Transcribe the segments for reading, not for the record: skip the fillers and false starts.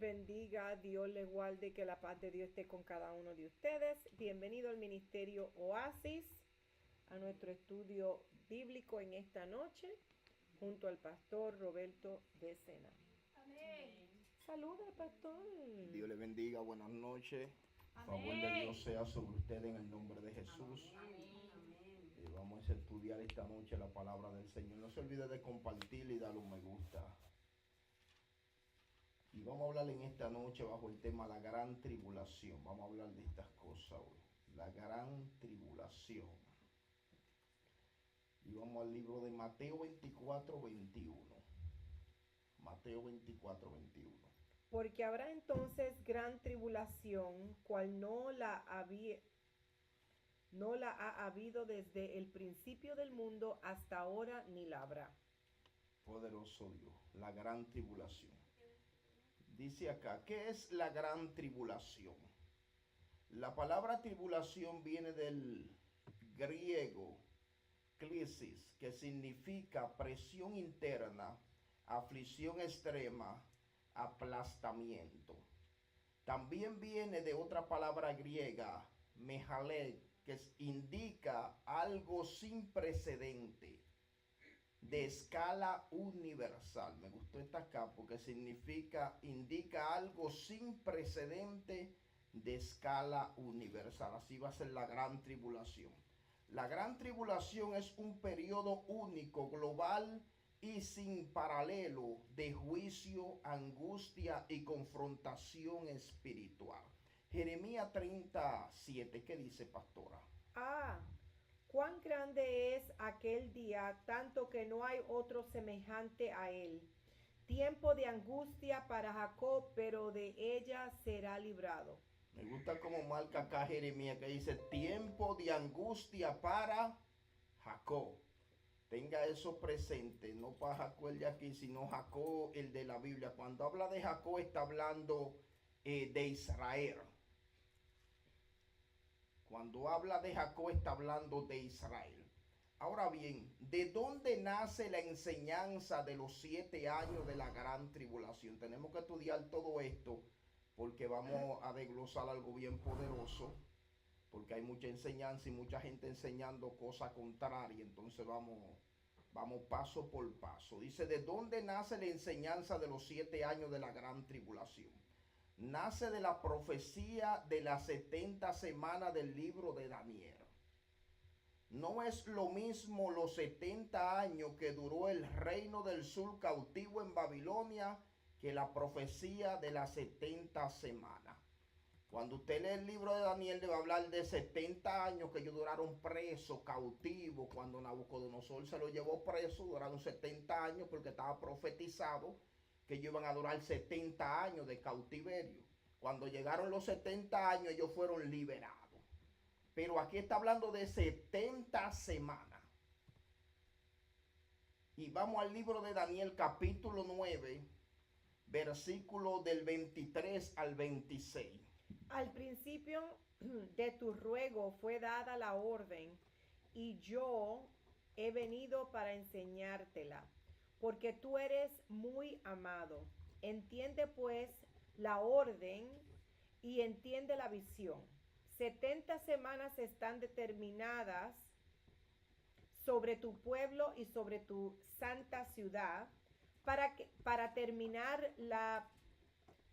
bendiga, Dios les guarde, que la paz de Dios esté con cada uno de ustedes. Bienvenido al Ministerio Oasis, a nuestro estudio bíblico en esta noche, junto al pastor Roberto de Sena. Amén. Saluda, pastor. Dios le bendiga, buenas noches. Amén. Favor de Dios sea sobre usted en el nombre de Jesús. Amén. Vamos a estudiar esta noche la palabra del Señor. No se olvide de compartir y darle un me gusta. Y vamos a hablar en esta noche bajo el tema la gran tribulación. Vamos a hablar de estas cosas hoy. La gran tribulación. Y vamos al libro de Mateo 24, 21. Mateo 24, 21. Porque habrá entonces gran tribulación, cual no la ha habido desde el principio del mundo hasta ahora, ni la habrá. Poderoso Dios, la gran tribulación. Dice acá, ¿qué es la gran tribulación? La palabra tribulación viene del griego crisis, que significa presión interna, aflicción extrema, aplastamiento. También viene de otra palabra griega, mejalek, que indica algo sin precedente, de escala universal. Me gustó esta acá porque indica algo sin precedente de escala universal. Así va a ser la gran tribulación. La gran tribulación es un periodo único, global y sin paralelo de juicio, angustia y confrontación espiritual. Jeremías 37, ¿qué dice, pastora? Cuán grande es aquel día, tanto que no hay otro semejante a él. Tiempo de angustia para Jacob, pero de ella será librado. Me gusta como marca acá Jeremías, que dice tiempo de angustia para Jacob. Tenga eso presente, no para Jacob el de aquí, sino Jacob el de la Biblia. Cuando habla de Jacob está hablando de Israel. Cuando habla de Jacob está hablando de Israel. Ahora bien, ¿de dónde nace la enseñanza de los 7 años de la gran tribulación? Tenemos que estudiar todo esto porque vamos a desglosar algo bien poderoso, porque hay mucha enseñanza y mucha gente enseñando cosas contrarias. Entonces vamos paso por paso. Dice, ¿de dónde nace la enseñanza de los 7 años de la gran tribulación? Nace de la profecía de las 70 semanas del libro de Daniel. No es lo mismo los 70 años que duró el reino del sur cautivo en Babilonia que la profecía de las 70 semanas. Cuando usted lee el libro de Daniel, le va a hablar de 70 años que ellos duraron presos, cautivos. Cuando Nabucodonosor se lo llevó preso, duraron 70 años porque estaba profetizado que ellos iban a durar 70 años de cautiverio. Cuando llegaron los 70 años, ellos fueron liberados. Pero aquí está hablando de 70 semanas. Y vamos al libro de Daniel, capítulo 9, versículo del 23 al 26. Al principio de tu ruego fue dada la orden, y yo he venido para enseñártela, porque tú eres muy amado. Entiende pues la orden y entiende la visión. 70 semanas están determinadas sobre tu pueblo y sobre tu santa ciudad para terminar la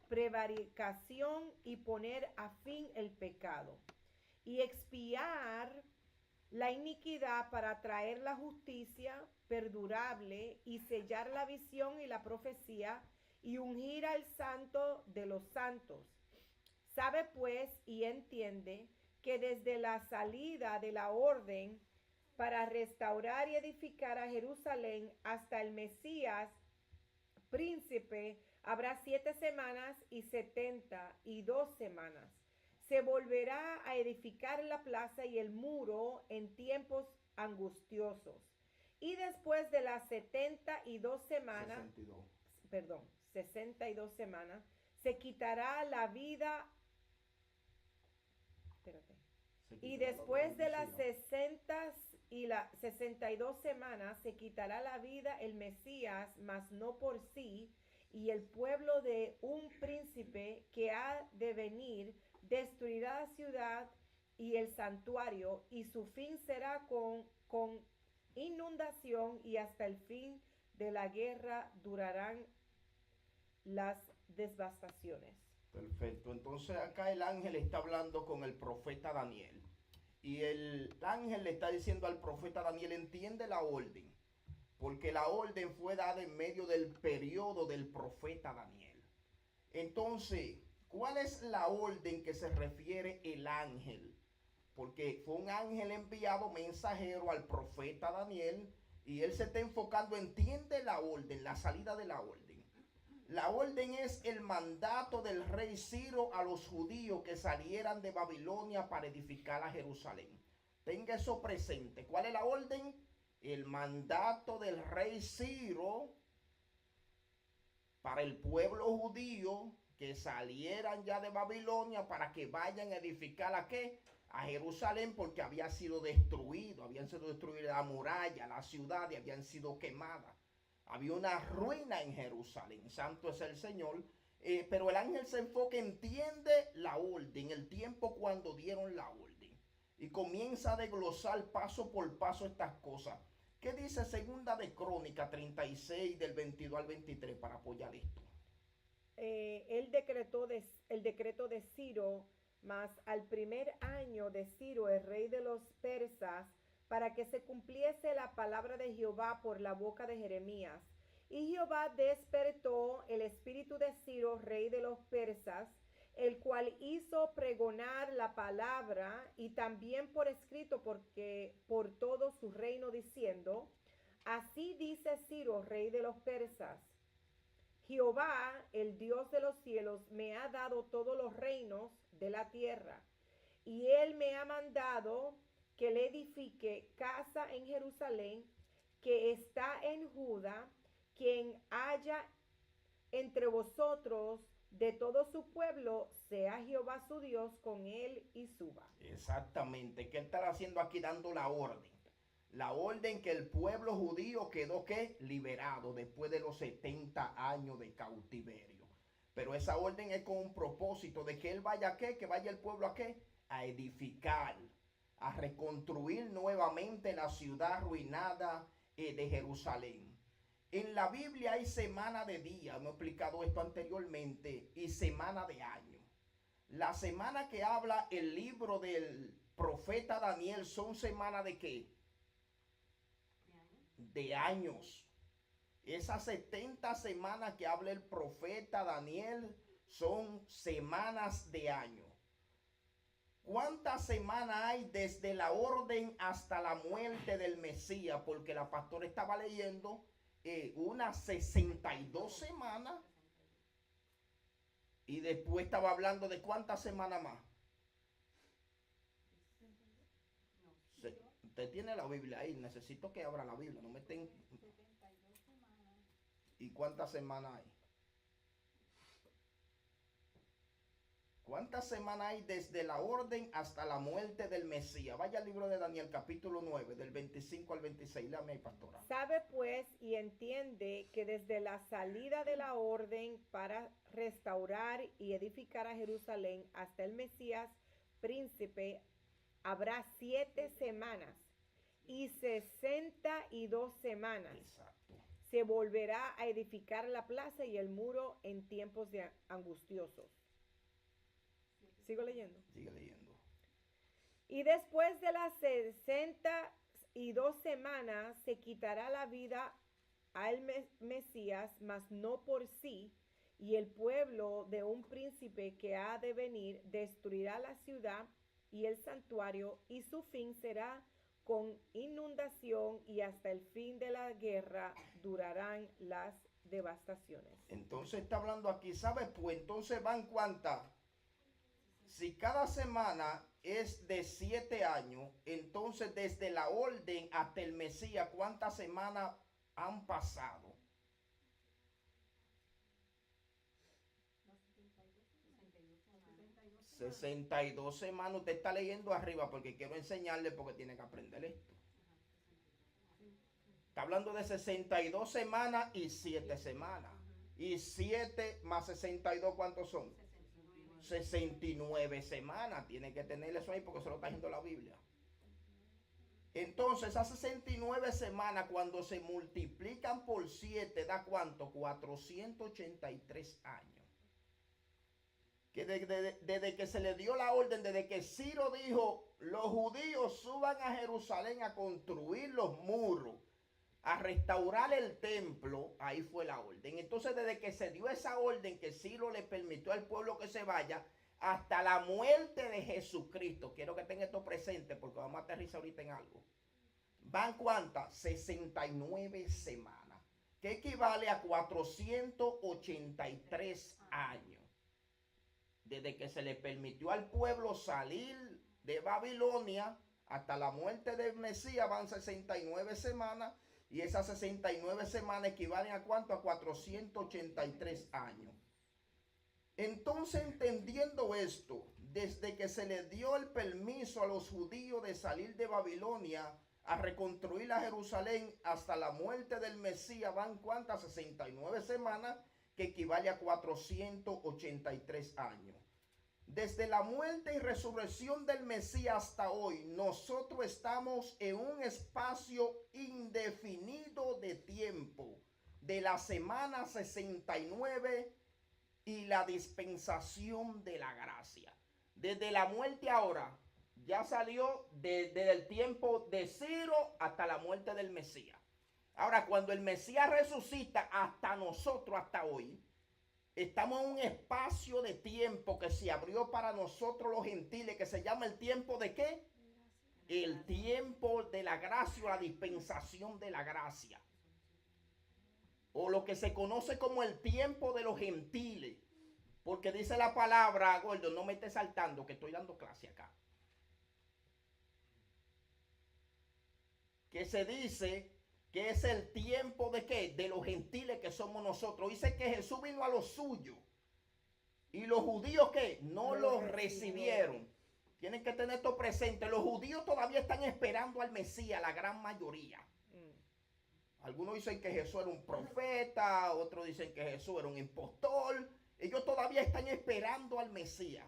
prevaricación y poner a fin el pecado y expiar la iniquidad, para traer la justicia perdurable y sellar la visión y la profecía y ungir al santo de los santos. Sabe pues y entiende que desde la salida de la orden para restaurar y edificar a Jerusalén hasta el Mesías príncipe habrá 7 semanas y 72 semanas. Se volverá a edificar la plaza y el muro en tiempos angustiosos. Y después de las 72 semanas, 62 semanas, se quitará la vida. Y después de las 62 semanas se quitará la vida el Mesías, mas no por sí, y el pueblo de un príncipe que ha de venir destruirá la ciudad y el santuario, y su fin será con inundación, y hasta el fin de la guerra durarán las devastaciones. Perfecto. Entonces acá el ángel está hablando con el profeta Daniel. Y el ángel le está diciendo al profeta Daniel, entiende la orden. Porque la orden fue dada en medio del periodo del profeta Daniel. Entonces, ¿cuál es la orden que se refiere el ángel? Porque fue un ángel enviado mensajero al profeta Daniel y él se está enfocando, entiende la orden, la salida de la orden. La orden es el mandato del rey Ciro a los judíos que salieran de Babilonia para edificar a Jerusalén. Tenga eso presente. ¿Cuál es la orden? El mandato del rey Ciro para el pueblo judío que salieran ya de Babilonia para que vayan a edificar ¿a qué? A Jerusalén, porque habían sido destruidas la muralla, la ciudad, y habían sido quemadas. Había una ruina en Jerusalén, santo es el Señor, pero el ángel se enfoca, entiende la orden, el tiempo cuando dieron la orden, y comienza a desglosar paso por paso estas cosas. ¿Qué dice Segunda de Crónicas 36 del 22 al 23 para apoyar esto? El decreto de Ciro, mas al primer año de Ciro, el rey de los persas, para que se cumpliese la palabra de Jehová por la boca de Jeremías. Y Jehová despertó el espíritu de Ciro, rey de los persas, el cual hizo pregonar la palabra y también por escrito por todo su reino, diciendo: así dice Ciro, rey de los persas: Jehová, el Dios de los cielos, me ha dado todos los reinos de la tierra, y él me ha mandado que le edifique casa en Jerusalén, que está en Judá, quien haya entre vosotros de todo su pueblo, sea Jehová su Dios con él y suba. Exactamente, ¿qué está haciendo aquí? Dando la orden. La orden que el pueblo judío quedó ¿qué? Liberado después de los 70 años de cautiverio. Pero esa orden es con un propósito de que él vaya ¿a qué? Que vaya el pueblo ¿a qué? A edificar, a reconstruir nuevamente la ciudad arruinada de Jerusalén. En la Biblia hay semana de día, hemos explicado esto anteriormente, y semana de año. La semana que habla el libro del profeta Daniel son semanas de ¿qué? De años. Esas 70 semanas que habla el profeta Daniel son semanas de año. ¿Cuántas semanas hay desde la orden hasta la muerte del Mesías? Porque la pastora estaba leyendo unas 62 semanas y después estaba hablando de cuántas semanas más. Usted tiene la Biblia ahí, necesito que abra la Biblia, no me estén... ¿Y cuántas semanas hay? ¿Cuántas semanas hay desde la orden hasta la muerte del Mesías? Vaya al libro de Daniel, capítulo 9, del 25 al 26. Léame ahí, pastora. Sabe pues y entiende que desde la salida de la orden para restaurar y edificar a Jerusalén hasta el Mesías príncipe habrá 7 semanas y 62 semanas. Exacto. Se volverá a edificar la plaza y el muro en tiempos de angustiosos. ¿Sigo leyendo? Sigue leyendo. Y después de las 62 semanas se quitará la vida al Mesías, mas no por sí, y el pueblo de un príncipe que ha de venir destruirá la ciudad y el santuario, y su fin será con inundación, y hasta el fin de la guerra durarán las devastaciones. Entonces está hablando aquí, ¿sabes? Pues entonces van cuántas. Si cada semana es de 7 años, entonces desde la orden hasta el Mesías, ¿cuántas semanas han pasado? 62 semanas. Usted está leyendo arriba porque quiero enseñarle, porque tiene que aprender esto. Está hablando de 62 semanas y 7 semanas. Y 7 más 62, ¿cuántos son? 69 semanas. Tiene que tener eso ahí porque se lo está diciendo la Biblia. Entonces, esas 69 semanas, cuando se multiplican por 7, ¿da cuánto? 483 años. Que desde que se le dio la orden, desde que Ciro dijo, los judíos suban a Jerusalén a construir los muros, a restaurar el templo, ahí fue la orden. Entonces, desde que se dio esa orden, que Ciro le permitió al pueblo que se vaya, hasta la muerte de Jesucristo. Quiero que tengan esto presente porque vamos a aterrizar ahorita en algo. ¿Van cuántas? 69 semanas, que equivale a 483 años. Desde que se le permitió al pueblo salir de Babilonia hasta la muerte del Mesías van 69 semanas. Y esas 69 semanas equivalen a ¿cuánto? A 483 años. Entonces, entendiendo esto, desde que se le dio el permiso a los judíos de salir de Babilonia a reconstruir a Jerusalén hasta la muerte del Mesías, van ¿cuántas? 69 semanas, que equivale a 483 años. Desde la muerte y resurrección del Mesías hasta hoy, nosotros estamos en un espacio indefinido de tiempo, de la semana 69 y la dispensación de la gracia. Desde la muerte ahora, ya salió desde el tiempo de Ciro hasta la muerte del Mesías. Ahora, cuando el Mesías resucita, hasta nosotros, hasta hoy, estamos en un espacio de tiempo que se abrió para nosotros los gentiles, que se llama el tiempo de ¿qué? El tiempo de la gracia o la dispensación de la gracia. O lo que se conoce como el tiempo de los gentiles. Porque dice la palabra, gordo, no me estés saltando, que estoy dando clase acá. Que se dice que es el tiempo de ¿qué? De los gentiles que somos nosotros. Dice que Jesús vino a los suyos. Y los judíos ¿qué? No los recibieron. Tienen que tener esto presente. Los judíos todavía están esperando al Mesías, la gran mayoría. Algunos dicen que Jesús era un profeta, otros dicen que Jesús era un impostor. Ellos todavía están esperando al Mesías.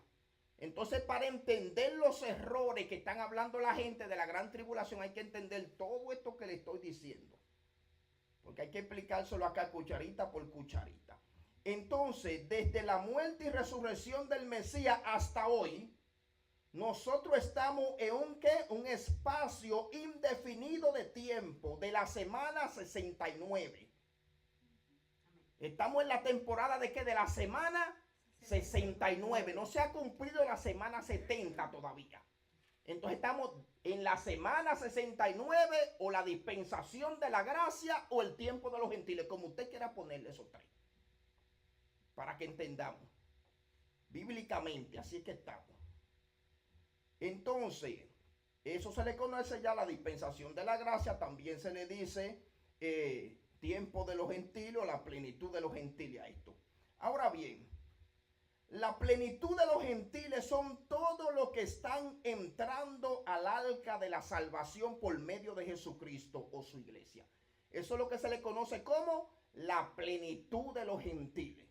Entonces, para entender los errores que están hablando la gente de la gran tribulación, hay que entender todo esto que le estoy diciendo. Porque hay que explicárselo acá cucharita por cucharita. Entonces, desde la muerte y resurrección del Mesías hasta hoy, nosotros estamos en un espacio indefinido de tiempo de la semana 69. Estamos en la temporada de ¿qué? De la semana 69. No se ha cumplido la semana 70 todavía. Entonces estamos en la semana 69 o la dispensación de la gracia o el tiempo de los gentiles, como usted quiera ponerle esos tres. Para que entendamos. Bíblicamente, así es que estamos. Entonces, eso se le conoce ya la dispensación de la gracia. También se le dice tiempo de los gentiles o la plenitud de los gentiles a esto. Ahora bien, la plenitud de los gentiles son todos los que están entrando al arca de la salvación por medio de Jesucristo o su iglesia. Eso es lo que se le conoce como la plenitud de los gentiles.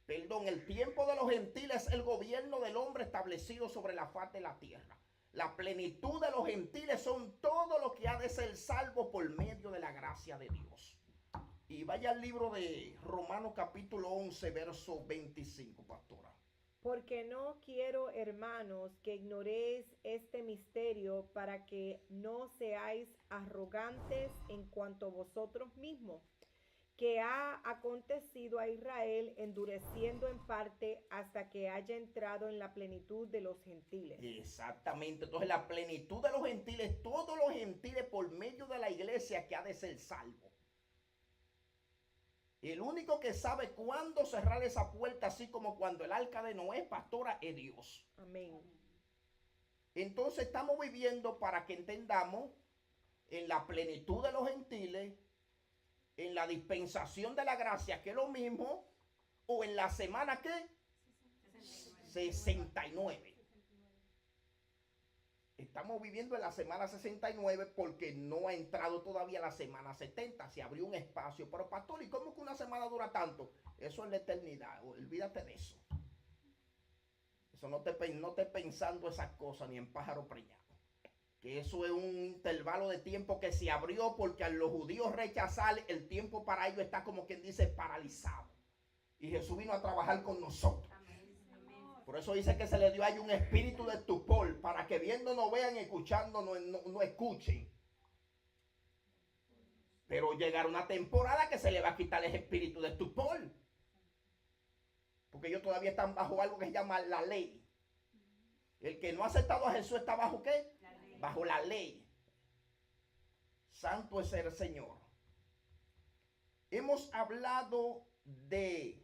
Perdón, el tiempo de los gentiles es el gobierno del hombre establecido sobre la faz de la tierra. La plenitud de los gentiles son todo lo que ha de ser salvo por medio de la gracia de Dios. Y vaya al libro de Romanos capítulo 11, verso 25, pastora. Porque no quiero, hermanos, que ignoréis este misterio para que no seáis arrogantes en cuanto a vosotros mismos, que ha acontecido a Israel endureciendo en parte hasta que haya entrado en la plenitud de los gentiles. Exactamente, entonces la plenitud de los gentiles, todos los gentiles por medio de la iglesia que ha de ser salvo. El único que sabe cuándo cerrar esa puerta, así como cuando el arca de Noé, pastora, es Dios. Amén. Entonces estamos viviendo, para que entendamos, en la plenitud de los gentiles, en la dispensación de la gracia, que es lo mismo, o en la semana ¿qué? 69. Estamos viviendo en la semana 69 porque no ha entrado todavía la semana 70. Se abrió un espacio. Pero pastor, ¿y cómo que una semana dura tanto? Eso es la eternidad. Olvídate de eso. Eso no esté pensando esas cosas ni en pájaro preñado. Que eso es un intervalo de tiempo que se abrió porque a los judíos rechazar el tiempo para ellos está como quien dice paralizado. Y Jesús vino a trabajar con nosotros. Por eso dice que se le dio ahí un espíritu de estupor para que viendo no vean y escuchando no escuchen. Pero llegará una temporada que se le va a quitar el espíritu de estupor. Porque ellos todavía están bajo algo que se llama la ley. El que no ha aceptado a Jesús está bajo ¿qué? Bajo la ley. Santo es el Señor. Hemos hablado de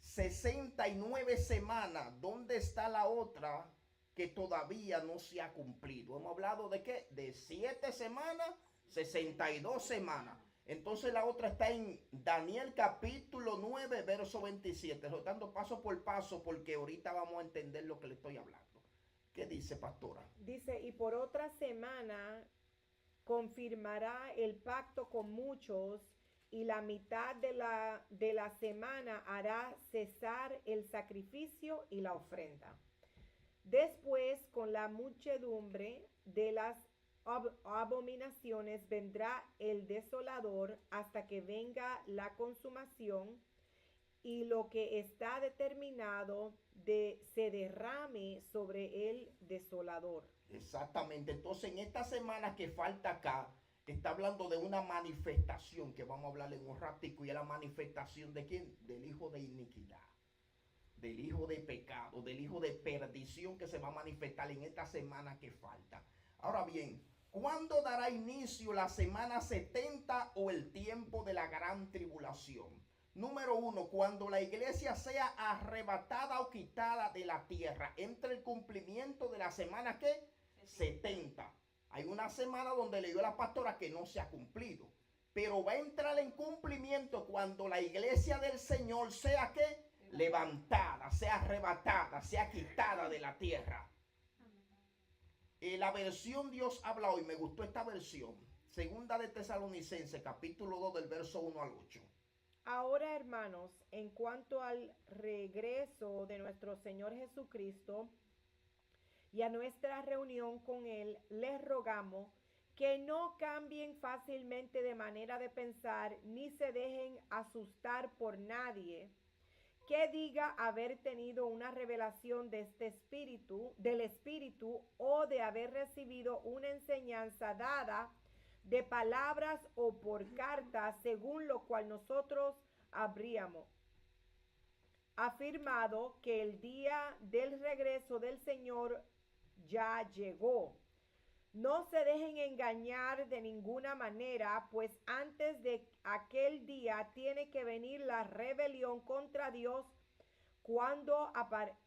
69 semanas. ¿Dónde está la otra que todavía no se ha cumplido? Hemos hablado de ¿qué? De 7 semanas, 62 semanas. Entonces la otra está en Daniel capítulo 9, verso 27. Dando paso por paso porque ahorita vamos a entender lo que le estoy hablando. ¿Qué dice, pastora? Dice, y por otra semana confirmará el pacto con muchos, y la mitad de la semana hará cesar el sacrificio y la ofrenda. Después, con la muchedumbre de las abominaciones, vendrá el desolador hasta que venga la consumación, y lo que está determinado se derrame sobre el desolador. Exactamente. Entonces, en esta semana que falta acá, está hablando de una manifestación que vamos a hablar en un ratico, y es la manifestación de ¿quién? Del hijo de iniquidad, del hijo de pecado, del hijo de perdición que se va a manifestar en esta semana que falta. Ahora bien, ¿cuándo dará inicio la semana 70 o el tiempo de la gran tribulación? Número 1, cuando la iglesia sea arrebatada o quitada de la tierra, entre el cumplimiento de la semana ¿qué? 70. Hay una semana donde leyó la pastora que no se ha cumplido, pero va a entrar en cumplimiento cuando la iglesia del Señor sea ¿qué? Levantada, sea arrebatada, sea quitada de la tierra. La versión Dios habla hoy, me gustó esta versión. Segunda de Tesalonicenses, capítulo 2, del verso 1 al 8. Ahora, hermanos, en cuanto al regreso de nuestro Señor Jesucristo y a nuestra reunión con Él, les rogamos que no cambien fácilmente de manera de pensar, ni se dejen asustar por nadie que diga haber tenido una revelación de este espíritu, del espíritu, o de haber recibido una enseñanza dada de palabras o por cartas, según lo cual nosotros habríamos afirmado que el día del regreso del Señor ya llegó. No se dejen engañar de ninguna manera, pues antes de aquel día tiene que venir la rebelión contra Dios, cuando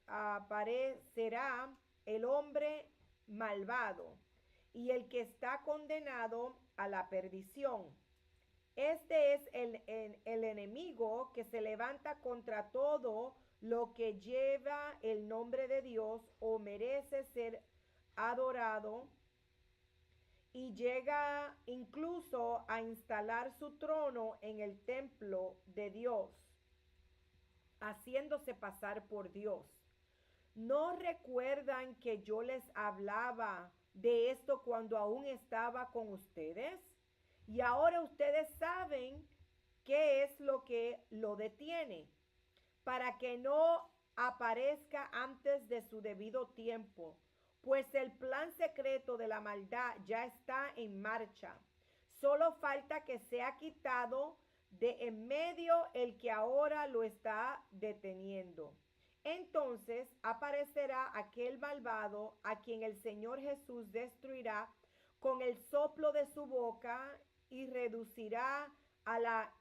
aparecerá el hombre malvado y el que está condenado a la perdición. Este es el enemigo que se levanta contra todo lo que lleva el nombre de Dios o merece ser adorado, y llega incluso a instalar su trono en el templo de Dios, haciéndose pasar por Dios. ¿No recuerdan que yo les hablaba de esto cuando aún estaba con ustedes? Y ahora ustedes saben qué es lo que lo detiene, para que no aparezca antes de su debido tiempo, pues el plan secreto de la maldad ya está en marcha. Solo falta que sea quitado de en medio el que ahora lo está deteniendo. Entonces aparecerá aquel malvado a quien el Señor Jesús destruirá con el soplo de su boca y reducirá a la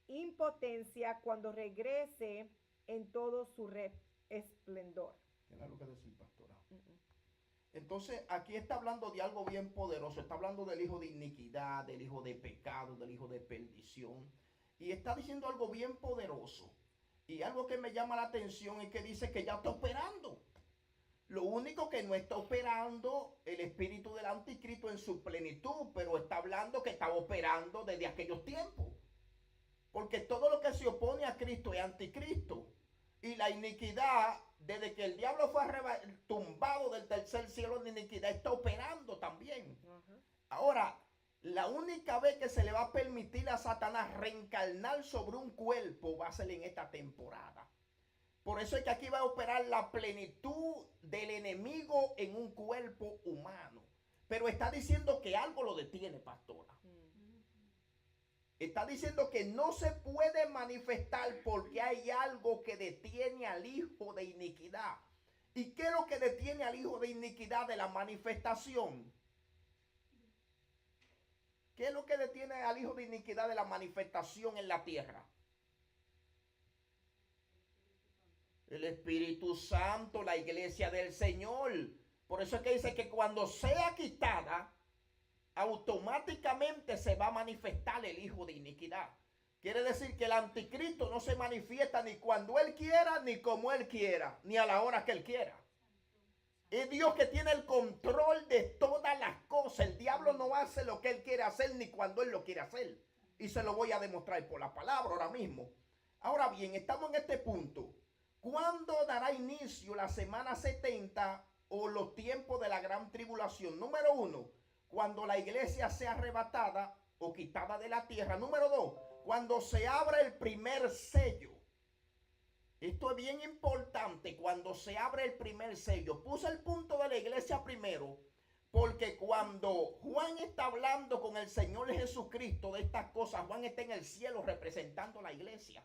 impotencia cuando regrese en todo su esplendor. ¿Tiene algo que decir, pastora? Entonces, aquí está hablando de algo bien poderoso. Está hablando del hijo de iniquidad, del hijo de pecado, del hijo de perdición. Y está diciendo algo bien poderoso. Y algo que me llama la atención es que dice que ya está operando. Lo único que no está operando el espíritu del anticristo en su plenitud, pero está hablando que estaba operando desde aquellos tiempos. Porque todo lo que se opone a Cristo es anticristo. Y la iniquidad, desde que el diablo fue tumbado del tercer cielo de iniquidad, está operando también. Ahora, la única vez que se le va a permitir a Satanás reencarnar sobre un cuerpo va a ser en esta temporada. Por eso es que aquí va a operar la plenitud del enemigo en un cuerpo humano. Pero está diciendo que algo lo detiene, pastora. Está diciendo que no se puede manifestar porque hay algo que detiene al hijo de iniquidad. ¿Y qué es lo que detiene al hijo de iniquidad de la manifestación? ¿Qué es lo que detiene al hijo de iniquidad de la manifestación en la tierra? El Espíritu Santo, la iglesia del Señor. Por eso es que dice que cuando sea quitada, automáticamente se va a manifestar el hijo de iniquidad. Quiere decir que el anticristo no se manifiesta ni cuando él quiera, ni como él quiera, ni a la hora que él quiera. Es Dios que tiene el control de todas las cosas. El diablo no hace lo que él quiere hacer ni cuando él lo quiere hacer. Y se lo voy a demostrar por la palabra ahora mismo. Ahora bien, estamos en este punto. ¿Cuándo dará inicio la semana 70 o los tiempos de la gran tribulación? Número 1, cuando la iglesia sea arrebatada o quitada de la tierra. Número 2, cuando se abra el primer sello. Esto es bien importante, cuando se abre el primer sello. Puse el punto de la iglesia primero, porque cuando Juan está hablando con el Señor Jesucristo de estas cosas, Juan está en el cielo representando a la iglesia.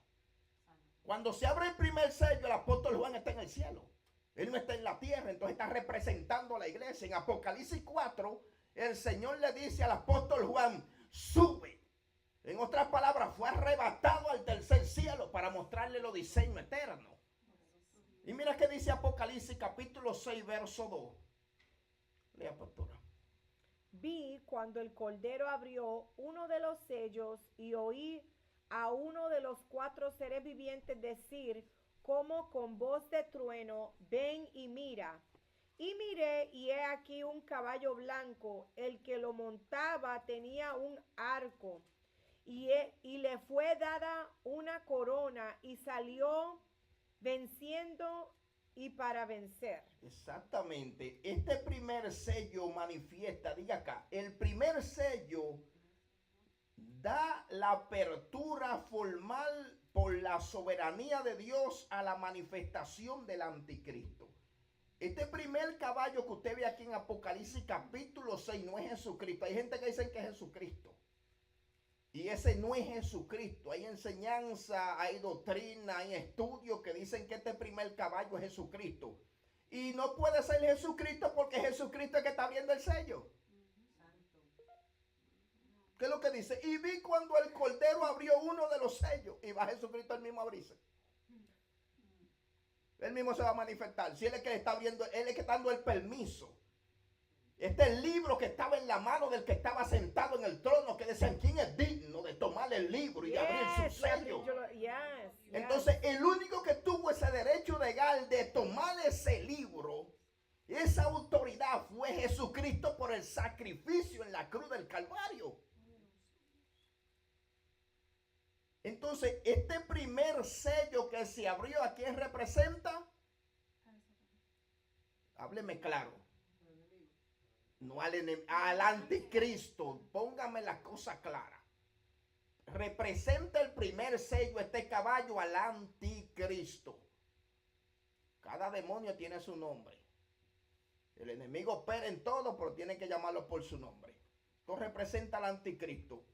Cuando se abre el primer sello, el apóstol Juan está en el cielo. Él no está en la tierra, entonces está representando a la iglesia. En Apocalipsis 4, el Señor le dice al apóstol Juan, sube. En otras palabras, fue arrebatado al tercer cielo para mostrarle los diseños eternos. Y mira que dice Apocalipsis capítulo 6, verso 2. Lea, pastora. Vi cuando el Cordero abrió uno de los sellos y oí a uno de los 4 seres vivientes decir, como con voz de trueno, ven y mira. Y miré, y he aquí un caballo blanco, el que lo montaba tenía un arco, y le fue dada una corona, y salió venciendo y para vencer. Exactamente. Este primer sello manifiesta, diga acá, el primer sello da la apertura formal por la soberanía de Dios a la manifestación del anticristo. Este primer caballo que usted ve aquí en Apocalipsis capítulo 6 no es Jesucristo. Hay gente que dice que es Jesucristo. Y ese no es Jesucristo. Hay enseñanza, hay doctrina, hay estudios que dicen que este primer caballo es Jesucristo. Y no puede ser Jesucristo porque Jesucristo es el que está abriendo el sello. ¿Qué es lo que dice? Y vi cuando el Cordero abrió uno de los sellos. Y va Jesucristo el mismo a abrirse. Él mismo se va a manifestar. Si él es que está abriendo, él es que está dando el permiso. Este es el libro que estaba en la mano del que estaba sentado en el trono, que decían, ¿quién es digno de tomar el libro y abrir su sello? Entonces, el único que tuvo ese derecho legal de tomar ese libro, esa autoridad, fue Jesucristo por el sacrificio en la cruz del Calvario. Entonces, este primer sello que se abrió, ¿a quién representa? Hábleme claro. No al anticristo. Póngame las cosas claras. Representa el primer sello, este caballo, al anticristo. Cada demonio tiene su nombre. El enemigo opera en todo, pero tiene que llamarlo por su nombre. Esto representa al anticristo.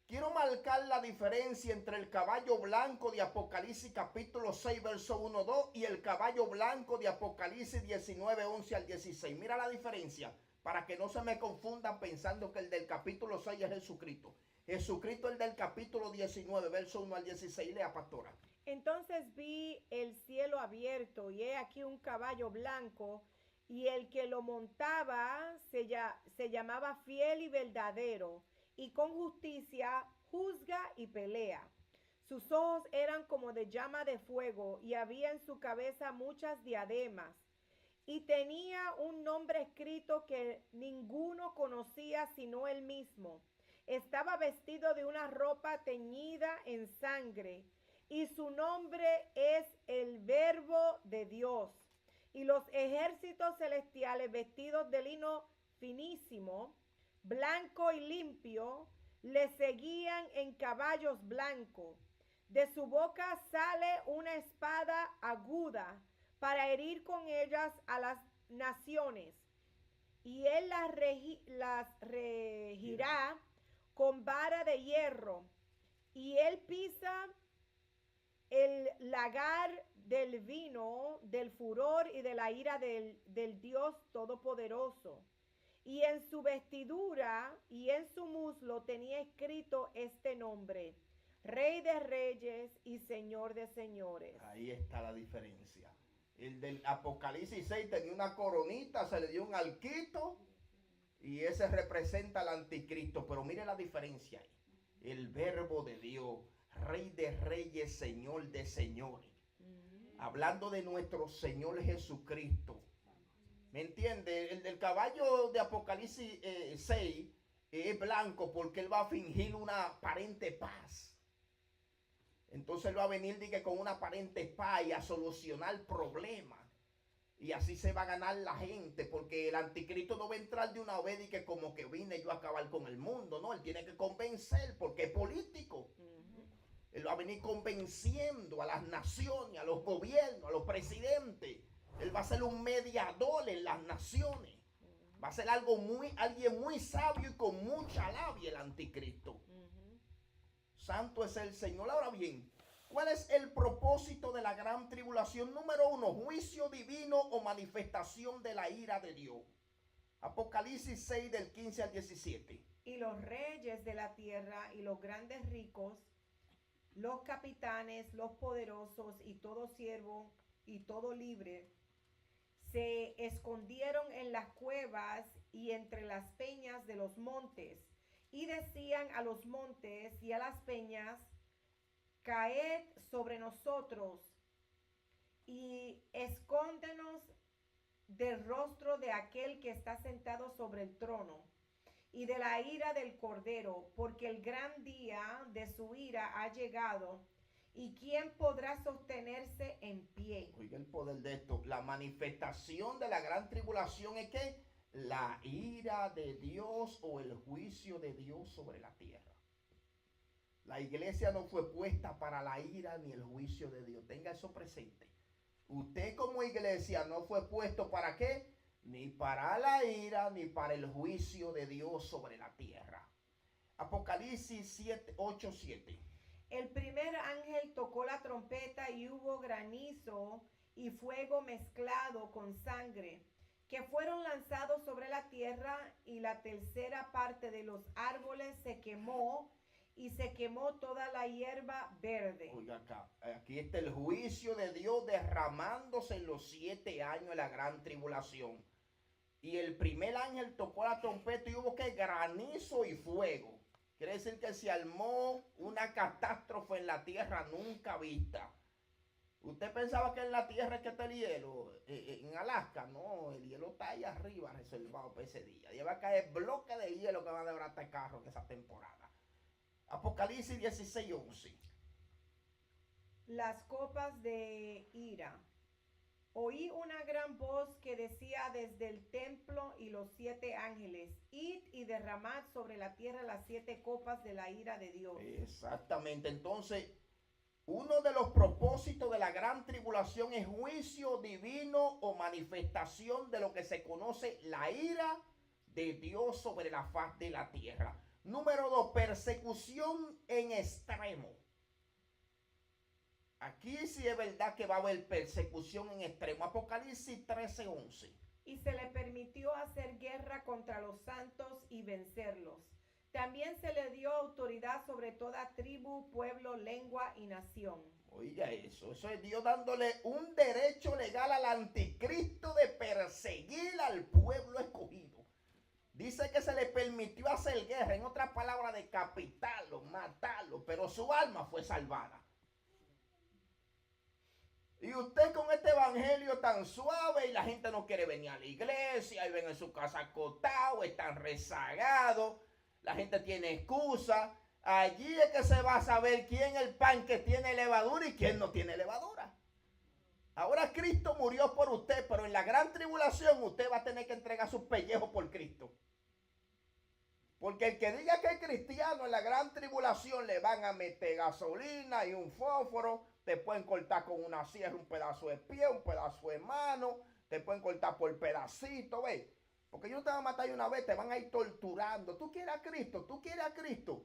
Quiero marcar la diferencia entre el caballo blanco de Apocalipsis capítulo 6, verso 1, 2 y el caballo blanco de Apocalipsis 19, 11 al 16. Mira la diferencia para que no se me confundan pensando que el del capítulo 6 es Jesucristo. Jesucristo es el del capítulo 19, verso 1 al 16. Lea, pastora. Entonces vi el cielo abierto y he aquí un caballo blanco y el que lo montaba se llamaba Fiel y Verdadero. Y con justicia juzga y pelea. Sus ojos eran como de llama de fuego y había en su cabeza muchas diademas. y tenía un nombre escrito que ninguno conocía sino él mismo. Estaba vestido de una ropa teñida en sangre, y su nombre es el Verbo de Dios. Y los ejércitos celestiales, vestidos de lino finísimo, blanco y limpio, le seguían en caballos blancos. De su boca sale una espada aguda para herir con ellas a las naciones. Y él las regirá con vara de hierro. Y él pisa el lagar del vino, del furor y de la ira del Dios Todopoderoso. Y en su vestidura y en su muslo tenía escrito este nombre: Rey de Reyes y Señor de Señores. Ahí está la diferencia. El del Apocalipsis 6 tenía una coronita, se le dio un arquito y ese representa al anticristo. Pero mire la diferencia ahí. El Verbo de Dios, Rey de Reyes, Señor de Señores. Hablando de nuestro Señor Jesucristo. ¿Me entiende? El del caballo de Apocalipsis 6 es blanco porque él va a fingir una aparente paz. Entonces él va a venir con una aparente paz y a solucionar problemas. Y así se va a ganar la gente, porque el anticristo no va a entrar de una vez y que como que vine yo a acabar con el mundo. No, él tiene que convencer porque es político. Él va a venir convenciendo a las naciones, a los gobiernos, a los presidentes. Él va a ser un mediador en las naciones. Va a ser alguien muy sabio y con mucha labia el anticristo. Santo es el Señor. Ahora bien, ¿cuál es el propósito de la gran tribulación? Número 1, juicio divino o manifestación de la ira de Dios. Apocalipsis 6 del 15 al 17. Y los reyes de la tierra y los grandes ricos, los capitanes, los poderosos y todo siervo y todo libre, se escondieron en las cuevas y entre las peñas de los montes, y decían a los montes y a las peñas: caed sobre nosotros y escóndenos del rostro de aquel que está sentado sobre el trono y de la ira del Cordero, porque el gran día de su ira ha llegado, y quién podrá sostenerse en pie. Oiga el poder de esto. La manifestación de la gran tribulación es que la ira de Dios o el juicio de Dios sobre la tierra. La iglesia no fue puesta para la ira ni el juicio de Dios. Tenga eso presente. Usted como iglesia no fue puesto ¿para qué? Ni para la ira ni para el juicio de Dios sobre la tierra. Apocalipsis 8:7. El primer ángel tocó la trompeta y hubo granizo y fuego mezclado con sangre, que fueron lanzados sobre la tierra, y la tercera parte de los árboles se quemó, y se quemó toda la hierba verde. Oiga acá, aquí está el juicio de Dios derramándose en los 7 años de la gran tribulación. Y el primer ángel tocó la trompeta y hubo que granizo y fuego. Quiere decir que se armó una catástrofe en la tierra nunca vista. ¿Usted pensaba que en la tierra es que está el hielo? En Alaska, no, el hielo está ahí arriba reservado para ese día. Y va a caer bloque de hielo que van a devorar este carro en esa temporada. Apocalipsis 16:11. Las copas de ira. Oí una gran voz que decía desde el templo y los 7 ángeles: id y derramad sobre la tierra las 7 copas de la ira de Dios. Exactamente. Entonces, uno de los propósitos de la gran tribulación es juicio divino o manifestación de lo que se conoce la ira de Dios sobre la faz de la tierra. Número 2, persecución en extremo. Aquí sí es verdad que va a haber persecución en extremo. Apocalipsis 13:11. Y se le permitió hacer guerra contra los santos y vencerlos. También se le dio autoridad sobre toda tribu, pueblo, lengua y nación. Oiga eso es Dios dándole un derecho legal al anticristo de perseguir al pueblo escogido. Dice que se le permitió hacer guerra, en otras palabras, decapitarlo, matarlo, pero su alma fue salvada. Y usted con este evangelio tan suave y la gente no quiere venir a la iglesia, y ven en su casa acotado, están rezagados, la gente tiene excusa. Allí es que se va a saber quién es el pan que tiene levadura y quién no tiene levadura. Ahora Cristo murió por usted, pero en la gran tribulación usted va a tener que entregar su pellejo por Cristo. Porque el que diga que es cristiano en la gran tribulación le van a meter gasolina y un fósforo, te pueden cortar con una sierra un pedazo de pie, un pedazo de mano, te pueden cortar por pedacito, ¿ves? Porque ellos te van a matar una vez, te van a ir torturando. ¿Tú quieres a Cristo? ¿Tú quieres a Cristo?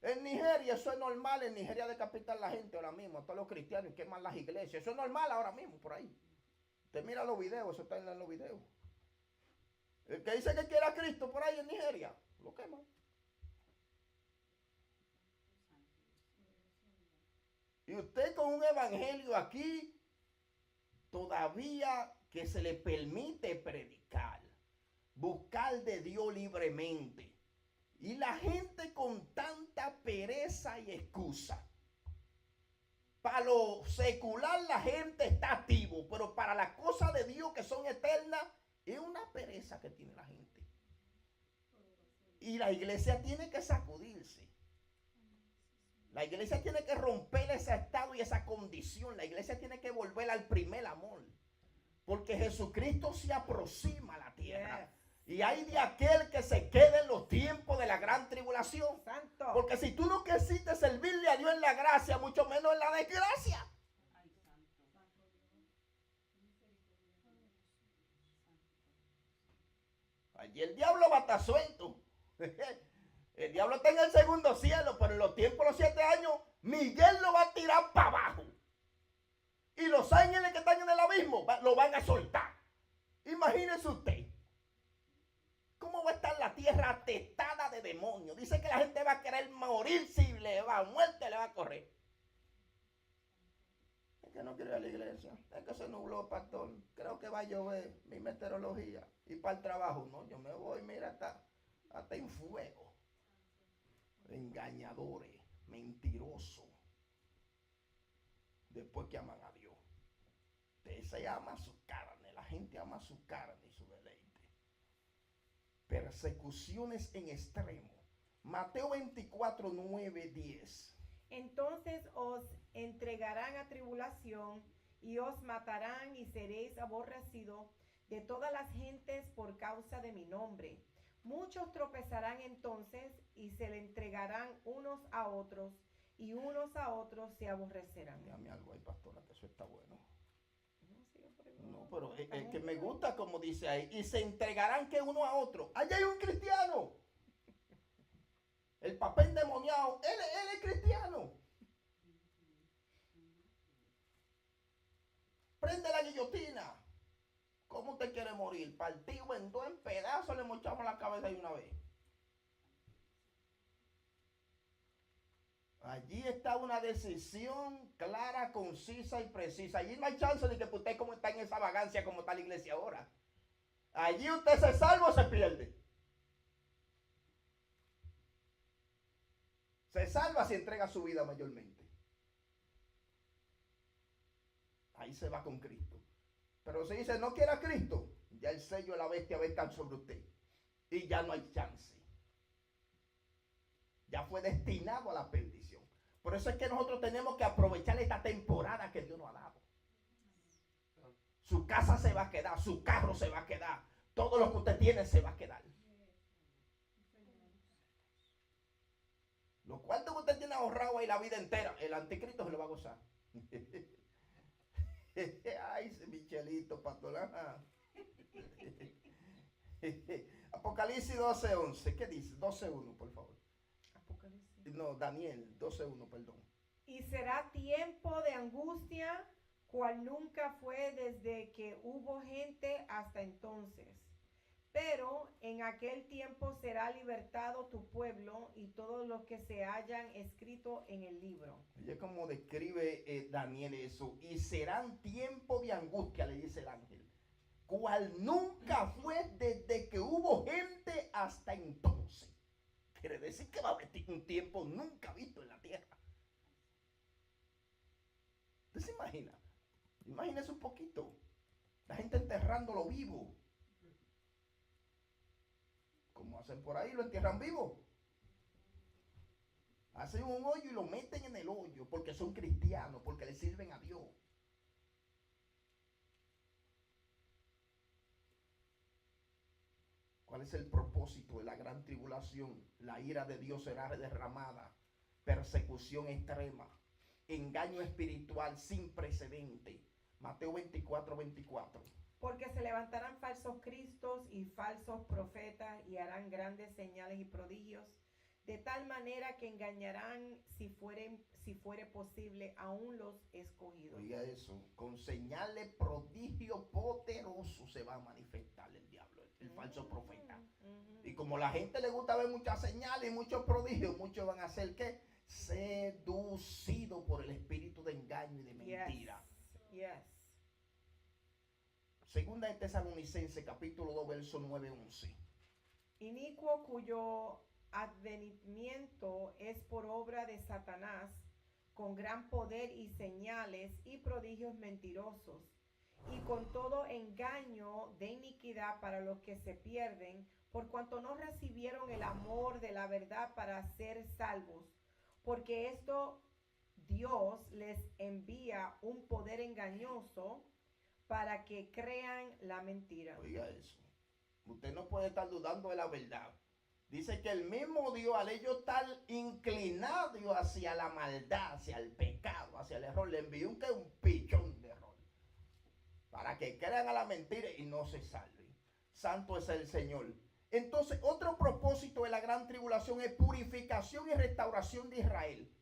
En Nigeria eso es normal, en Nigeria decapitan la gente ahora mismo, todos los cristianos y queman las iglesias. Eso es normal ahora mismo por ahí. Te mira los videos, eso está en los videos. El que dice que quiere a Cristo por ahí en Nigeria, lo queman. Y usted con un evangelio aquí, todavía que se le permite predicar, buscar de Dios libremente. Y la gente con tanta pereza y excusa. Para lo secular la gente está activo, pero para las cosas de Dios que son eternas, es una pereza que tiene la gente. Y la iglesia tiene que sacudirse. La iglesia tiene que romper ese estado y esa condición. La iglesia tiene que volver al primer amor. Porque Jesucristo se aproxima a la tierra. Yes. Y hay de aquel que se quede en los tiempos de la gran tribulación. Santo. Porque si tú no quisiste servirle a Dios en la gracia, mucho menos en la desgracia. Allí el diablo va a estar suelto. El diablo está en el segundo cielo, pero en los tiempos de los 7 años, Miguel lo va a tirar para abajo. Y los ángeles que están en el abismo lo van a soltar. Imagínese usted. ¿Cómo va a estar la tierra atestada de demonios? Dice que la gente va a querer morir si le va a muerte, le va a correr. Es que no quiere ir a la iglesia. Es que se nubló, pastor. Creo que va a llover mi meteorología. Y para el trabajo, no, yo me voy, mira, hasta en fuego. Engañadores, mentirosos. Después que aman a Dios. Usted se ama su carne, la gente ama su carne y su deleite. Persecuciones en extremo. Mateo 24, 9, 10. Entonces os entregarán a tribulación y os matarán y seréis aborrecidos de todas las gentes por causa de mi nombre. Muchos tropezarán entonces y se le entregarán unos a otros y unos a otros se aborrecerán. Dígame algo ahí, pastora, que eso está bueno. No, sigue por ahí. No, pero es que me gusta como dice ahí. Y se entregarán que uno a otro. Allá hay un cristiano. El papá endemoniado, él es cristiano. Prende la guillotina. ¿Cómo usted quiere morir? Partido en dos, en pedazos, le mochamos la cabeza de una vez. Allí está una decisión clara, concisa y precisa. Allí no hay chance de que usted como está en esa vagancia como está la iglesia ahora. Allí usted se salva o se pierde. Se salva si entrega su vida mayormente. Ahí se va con Cristo. Pero si dice no quiere a Cristo, ya el sello de la bestia va a estar sobre usted. Y ya no hay chance. Ya fue destinado a la perdición. Por eso es que nosotros tenemos que aprovechar esta temporada que Dios nos ha dado. Su casa se va a quedar, su carro se va a quedar, todo lo que usted tiene se va a quedar. Lo cual que usted tiene ahorrado ahí la vida entera, el anticristo se lo va a gozar. Ay, ese Michelito, pastor. Apocalipsis 12:11. ¿Qué dice? 12:1, por favor. Apocalipsis. No, Daniel 12:1, perdón. Y será tiempo de angustia, cual nunca fue desde que hubo gente hasta entonces. Pero en aquel tiempo será libertado tu pueblo y todos los que se hayan escrito en el libro. Oye, como describe Daniel eso. Y serán tiempo de angustia, le dice el ángel. Cual nunca fue desde que hubo gente hasta entonces. Quiere decir que va a haber un tiempo nunca visto en la tierra. ¿Usted se imagina? Imagínese un poquito. La gente enterrándolo vivo. Como hacen por ahí, lo entierran vivo. Hacen un hoyo y lo meten en el hoyo porque son cristianos, porque le sirven a Dios. ¿Cuál es el propósito de la gran tribulación? La ira de Dios será derramada, persecución extrema, engaño espiritual sin precedente. Mateo 24:24. Porque se levantarán falsos cristos y falsos profetas y harán grandes señales y prodigios, de tal manera que engañarán, si fuere posible, aún los escogidos. Oiga eso, con señales, prodigio poderoso se va a manifestar el diablo, el falso profeta. Y como la gente le gusta ver muchas señales y muchos prodigios, muchos van a ser ¿qué? Seducidos por el espíritu de engaño y de mentira. Yes. Segunda de Tesalonicenses, capítulo 2, verso 9-11. Inicuo cuyo advenimiento es por obra de Satanás, con gran poder y señales y prodigios mentirosos, y con todo engaño de iniquidad para los que se pierden, por cuanto no recibieron el amor de la verdad para ser salvos, porque esto Dios les envía un poder engañoso para que crean la mentira. Oiga eso, usted no puede estar dudando de la verdad. Dice que el mismo Dios, al ellos estar inclinados hacia la maldad, hacia el pecado, hacia el error, le envió un pichón de error para que crean a la mentira y no se salven. Santo es el Señor. Entonces, otro propósito de la gran tribulación es purificación y restauración de Israel.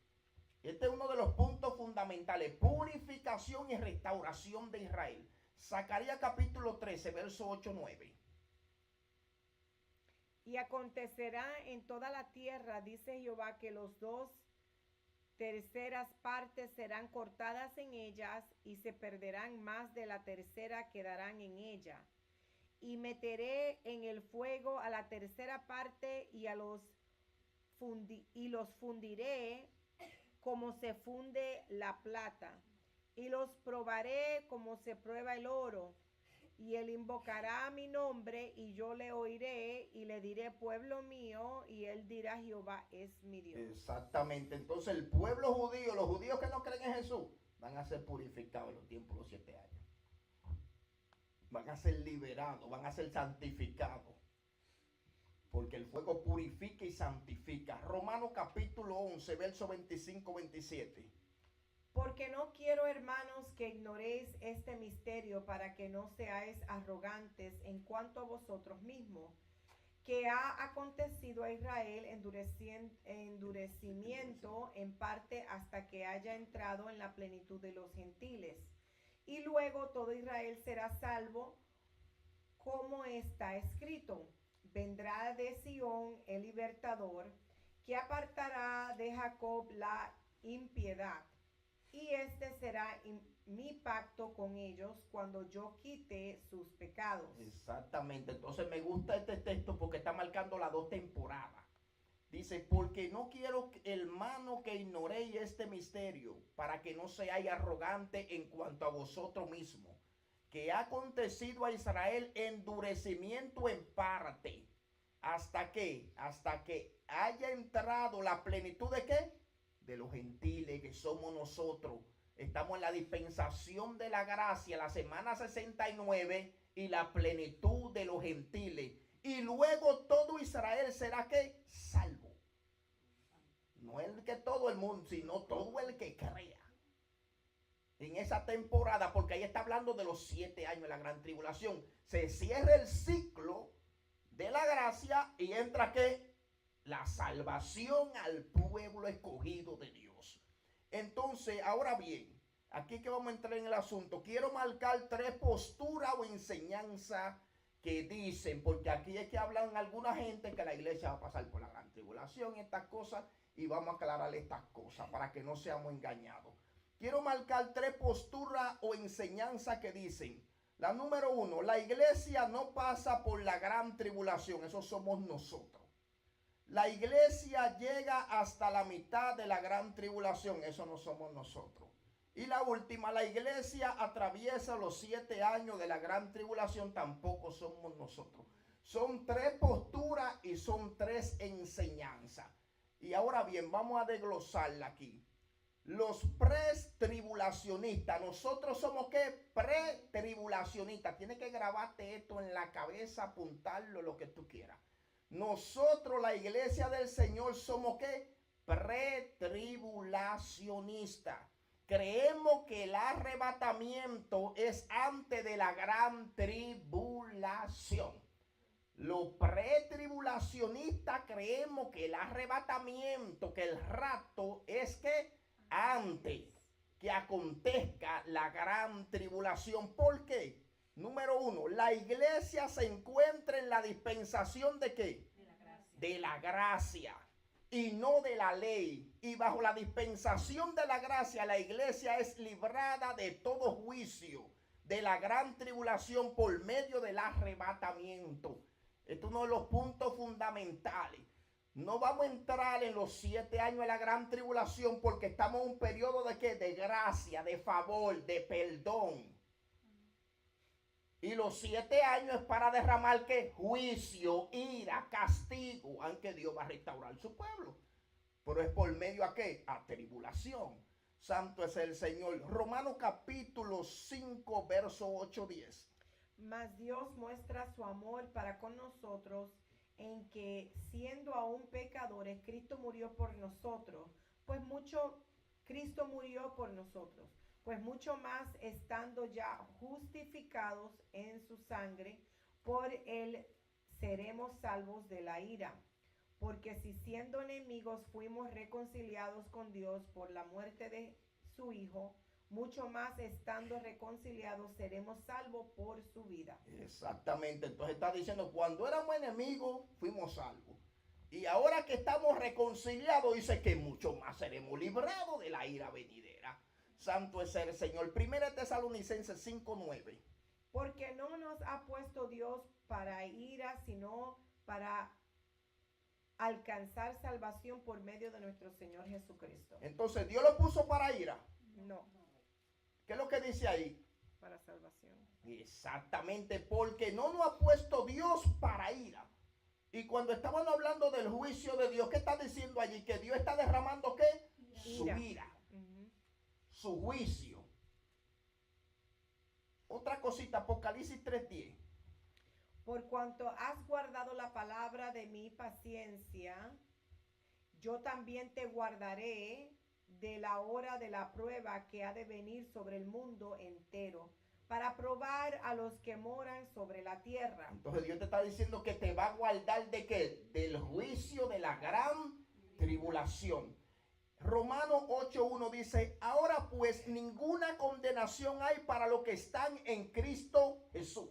Este es uno de los puntos fundamentales, purificación y restauración de Israel. Zacarías capítulo 13, verso 8-9. Y acontecerá en toda la tierra, dice Jehová, que los 2/3 partes serán cortadas en ellas, y se perderán, más de la tercera quedarán en ella. Y meteré en el fuego a la tercera parte, y los fundiré como se funde la plata, y los probaré como se prueba el oro. Y él invocará a mi nombre, y yo le oiré, y le diré, pueblo mío, y él dirá, Jehová es mi Dios. Exactamente. Entonces el pueblo judío, los judíos que no creen en Jesús, van a ser purificados en los tiempos de los 7 años. Van a ser liberados, van a ser santificados. Porque el fuego purifica y santifica. Romanos capítulo 11, verso 25-27. Porque no quiero, hermanos, que ignoréis este misterio, para que no seáis arrogantes en cuanto a vosotros mismos, que ha acontecido a Israel endurecimiento en parte hasta que haya entrado en la plenitud de los gentiles. Y luego todo Israel será salvo, como está escrito: vendrá de Sión el libertador, que apartará de Jacob la impiedad. Y este será mi pacto con ellos cuando yo quite sus pecados. Exactamente. Entonces me gusta este texto porque está marcando las 2 temporadas. Dice, porque no quiero, hermano, que ignoréis este misterio, para que no seáis arrogantes en cuanto a vosotros mismos, que ha acontecido a Israel endurecimiento en parte. ¿Hasta qué? Hasta que haya entrado la plenitud de ¿qué? De los gentiles, que somos nosotros. Estamos en la dispensación de la gracia, la semana 69 y la plenitud de los gentiles. Y luego todo Israel será ¿qué? Salvo. No el que todo el mundo, sino todo el que crea. En esa temporada, porque ahí está hablando de los 7 años de la gran tribulación. Se cierra el ciclo de la gracia y entra ¿qué? La salvación al pueblo escogido de Dios. Entonces, ahora bien, aquí que vamos a entrar en el asunto, quiero marcar 3 posturas o enseñanzas que dicen, porque aquí es que hablan alguna gente que la iglesia va a pasar por la gran tribulación y estas cosas, y vamos a aclarar estas cosas para que no seamos engañados. Quiero marcar 3 posturas o enseñanzas que dicen: la número 1, la iglesia no pasa por la gran tribulación, eso somos nosotros. La iglesia llega hasta la mitad de la gran tribulación, eso no somos nosotros. Y la última, la iglesia atraviesa los 7 años de la gran tribulación, tampoco somos nosotros. Son 3 posturas y son 3 enseñanzas. Y ahora bien, vamos a desglosarla aquí. Los pretribulacionistas, nosotros somos ¿qué? Pretribulacionistas. Tienes que grabarte esto en la cabeza, apuntarlo, lo que tú quieras. Nosotros, la iglesia del Señor, somos ¿qué? Pretribulacionistas. Creemos que el arrebatamiento es antes de la gran tribulación. Los pretribulacionistas creemos que el arrebatamiento, que el rapto es que antes que acontezca la gran tribulación. ¿Por qué? Número 1, la iglesia se encuentra en la dispensación ¿de qué? De la gracia y no de la ley. Y bajo la dispensación de la gracia, la iglesia es librada de todo juicio de la gran tribulación por medio del arrebatamiento. Esto es uno de los puntos fundamentales. No vamos a entrar en los 7 años de la gran tribulación porque estamos en un periodo de ¿qué? De gracia, de favor, de perdón. Y los 7 años es para derramar ¿qué? Juicio, ira, castigo, aunque Dios va a restaurar su pueblo. Pero es por medio ¿a qué? A tribulación. Santo es el Señor. Romanos capítulo 5, verso 8-10. Mas Dios muestra su amor para con nosotros en que, siendo aún pecadores, Cristo murió por nosotros. Cristo murió por nosotros. Pues mucho más, estando ya justificados en su sangre, por él seremos salvos de la ira. Porque si siendo enemigos fuimos reconciliados con Dios por la muerte de su Hijo, mucho más estando reconciliados seremos salvos por su vida. Exactamente, entonces está diciendo, cuando éramos enemigos fuimos salvos. Y ahora que estamos reconciliados, dice que mucho más seremos librados de la ira venidera. Santo es el Señor. 1 Tesalonicenses 5:9. Porque no nos ha puesto Dios para ira, sino para alcanzar salvación por medio de nuestro Señor Jesucristo. Entonces, ¿Dios lo puso para ira? No, ¿Qué es lo que dice ahí? para salvación. Exactamente, porque no nos ha puesto Dios para ira. Y cuando estaban hablando del juicio de Dios, ¿qué está diciendo allí? Que Dios está derramando ¿qué? Su ira. Su juicio. Otra cosita, Apocalipsis 3:10. Por cuanto has guardado la palabra de mi paciencia, yo también te guardaré de la hora de la prueba que ha de venir sobre el mundo entero, para probar a los que moran sobre la tierra. Entonces Dios te está diciendo que te va a guardar ¿de qué? Del juicio de la gran tribulación. Romanos 8:1 dice, ahora pues ninguna condenación hay para los que están en Cristo Jesús.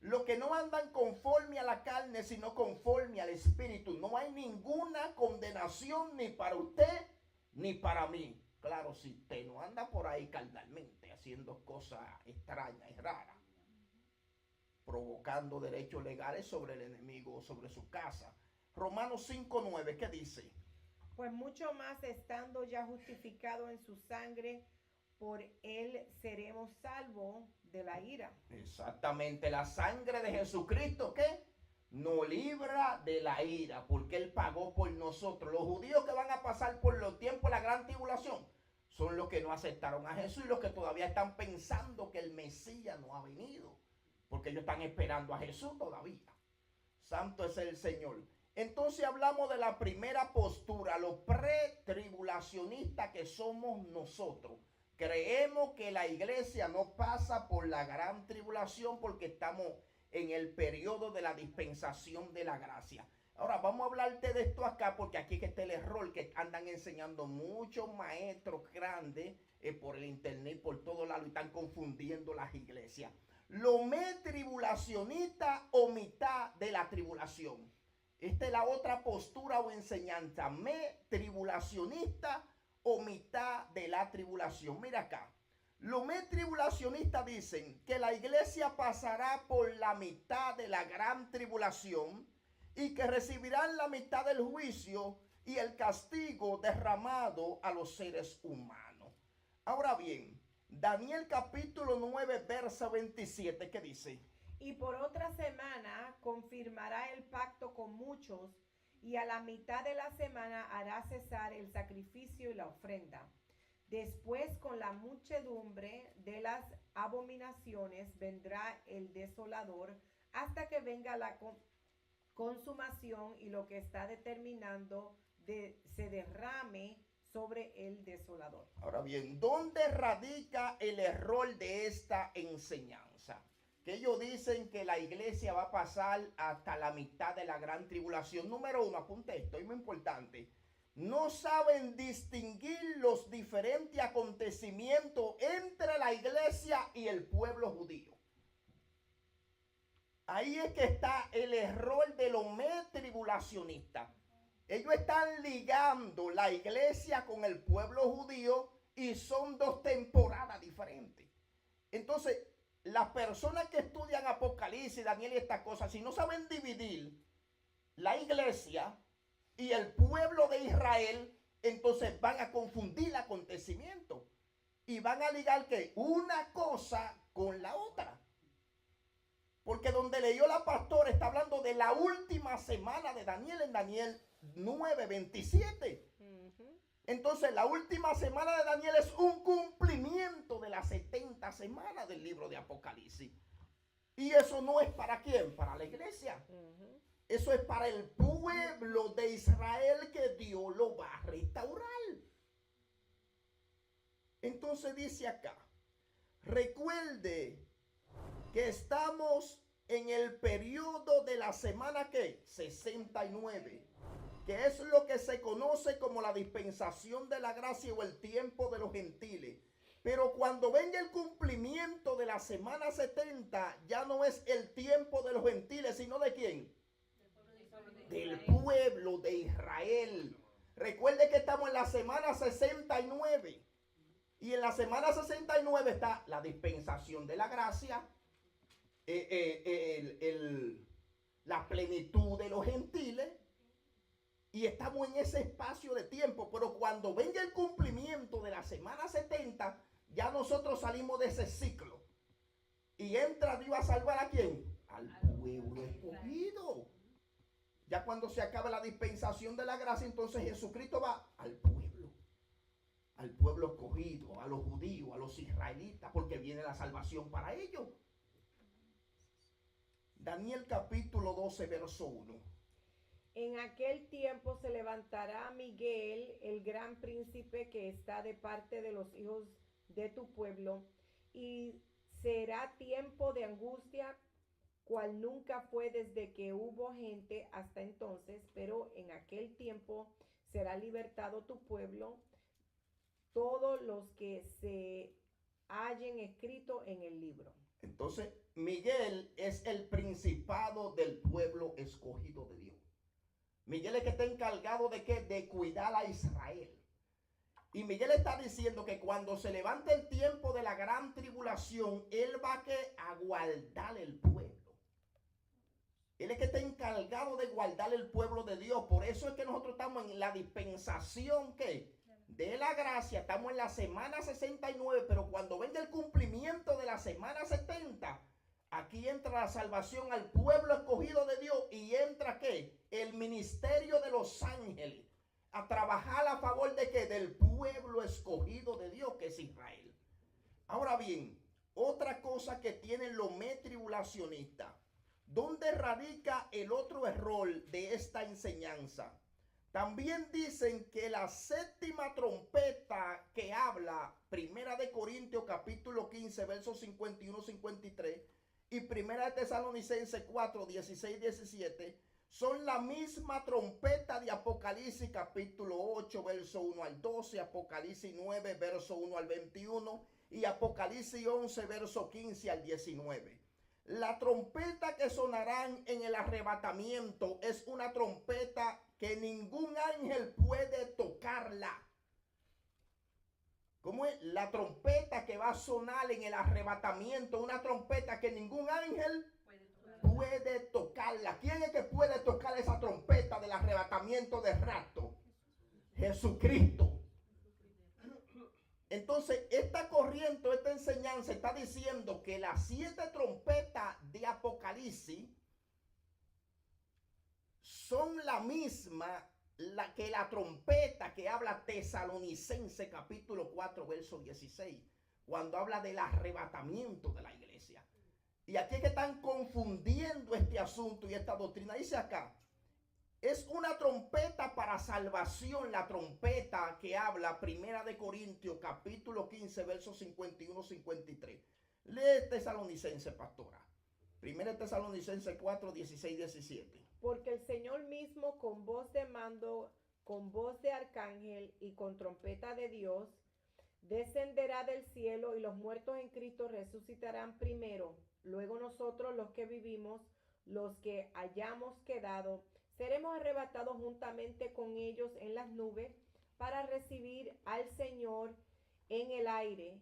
Los que no andan conforme a la carne, sino conforme al Espíritu. No hay ninguna condenación ni para usted ni para mí. Claro, si usted no anda por ahí carnalmente, haciendo cosas extrañas y raras, provocando derechos legales sobre el enemigo o sobre su casa. Romanos 5:9, ¿qué dice? Pues mucho más, estando ya justificado en su sangre, por él seremos salvos de la ira. Exactamente, la sangre de Jesucristo, ¿qué? Nos libra de la ira, porque él pagó por nosotros. Los judíos que van a pasar por los tiempos de la gran tribulación son los que no aceptaron a Jesús y los que todavía están pensando que el Mesías no ha venido, porque ellos están esperando a Jesús todavía. Santo es el Señor. Entonces hablamos de la primera postura, los pretribulacionistas que somos nosotros. Creemos que la iglesia no pasa por la gran tribulación porque estamos en el periodo de la dispensación de la gracia. Ahora vamos a hablarte de esto acá porque aquí que está el error que andan enseñando muchos maestros grandes por el internet, por todo lado, y están confundiendo las iglesias. Lo tribulacionista o mitad de la tribulación. Esta es la otra postura o enseñanza, tribulacionista o mitad de la tribulación. Mira acá, los tribulacionistas dicen que la iglesia pasará por la mitad de la gran tribulación y que recibirán la mitad del juicio y el castigo derramado a los seres humanos. Ahora bien, Daniel capítulo 9, verso 27, ¿qué dice? Y por otra semana confirmará el pacto con muchos, y a la mitad de la semana hará cesar el sacrificio y la ofrenda. Después, con la muchedumbre de las abominaciones, vendrá el desolador hasta que venga la consumación y lo que está determinando se derrame sobre el desolador. Ahora bien, ¿dónde radica el error de esta enseñanza? Que ellos dicen que la iglesia va a pasar hasta la mitad de la gran tribulación. Número uno, apunte esto, es muy importante. No saben distinguir los diferentes acontecimientos entre la iglesia y el pueblo judío. Ahí es que está el error de los tribulacionistas. Ellos están ligando la iglesia con el pueblo judío y son dos temporadas diferentes. Entonces, las personas que estudian Apocalipsis, Daniel y estas cosas, si no saben dividir la iglesia y el pueblo de Israel, entonces van a confundir el acontecimiento y van a ligar que una cosa con la otra. Porque donde leyó la pastora está hablando de la última semana de Daniel en Daniel 9:27. Entonces la última semana de Daniel es un cumplimiento de las 70 semanas del libro de Apocalipsis. Y eso no es para quién, para la iglesia. Eso es para el pueblo de Israel que Dios lo va a restaurar. Entonces dice acá, recuerde que estamos en el periodo de la semana que 69, que es lo que se conoce como la dispensación de la gracia o el tiempo de los gentiles. Pero cuando venga el cumplimiento de la semana 70, ya no es el tiempo de los gentiles, sino ¿de quién? Del pueblo de Israel. Recuerde que estamos en la semana 69. Y en la semana 69 está la dispensación de la gracia, la plenitud de los gentiles. Y estamos en ese espacio de tiempo. Pero cuando venga el cumplimiento de la semana 70, ya nosotros salimos de ese ciclo. Y entra Dios a salvar ¿a quién? Al pueblo escogido. Ya cuando se acabe la dispensación de la gracia, entonces Jesucristo va al pueblo escogido, a los judíos, a los israelitas, porque viene la salvación para ellos. Daniel capítulo 12, verso 1. En aquel tiempo se levantará Miguel, el gran príncipe que está de parte de los hijos de tu pueblo, y será tiempo de angustia, cual nunca fue desde que hubo gente hasta entonces, pero en aquel tiempo será libertado tu pueblo, todos los que se hallen escrito en el libro. Entonces, Miguel es el principado del pueblo escogido de Dios. Miguel es que está encargado de ¿qué? De cuidar a Israel. Y Miguel está diciendo que cuando se levante el tiempo de la gran tribulación, él va a guardar el pueblo. Él es que está encargado de guardar el pueblo de Dios. Por eso es que nosotros estamos en la dispensación ¿qué? De la gracia. Estamos en la semana 69, pero cuando venga el cumplimiento de la semana 70, aquí entra la salvación al pueblo escogido de Dios y entra ¿qué? El ministerio de los ángeles a trabajar a favor de ¿qué? Del pueblo escogido de Dios, que es Israel. Ahora bien, otra cosa que tienen los tribulacionistas, ¿dónde radica el otro error de esta enseñanza? También dicen que la séptima trompeta que habla Primera de Corintios capítulo 15 versos 51-53 y Primera de Tesalonicenses 4, 16-17 son la misma trompeta de Apocalipsis capítulo 8 verso 1 al 12, Apocalipsis 9 verso 1 al 21 y Apocalipsis 11 verso 15 al 19. La trompeta que sonarán en el arrebatamiento es una trompeta que ningún ángel puede tocarla. ¿Cómo es? La trompeta que va a sonar en el arrebatamiento, una trompeta que ningún ángel puede tocarla. ¿Quién es que puede tocar esa trompeta del arrebatamiento del rapto? Jesucristo. Entonces, esta corriente, esta enseñanza está diciendo que las 7 trompetas de Apocalipsis son la misma que la trompeta que habla Tesalonicense capítulo 4 verso 16, cuando habla del arrebatamiento de la iglesia. Y aquí es que están confundiendo este asunto y esta doctrina. Dice acá, es una trompeta para salvación, la trompeta que habla Primera de Corintios capítulo 15 versos 51-53. Lee Tesalonicense, pastora. Primera de Tesalonicense 4, 16, 17. Porque el Señor mismo con voz de mando, con voz de arcángel y con trompeta de Dios, descenderá del cielo y los muertos en Cristo resucitarán primero. Luego nosotros los que vivimos, los que hayamos quedado, seremos arrebatados juntamente con ellos en las nubes para recibir al Señor en el aire.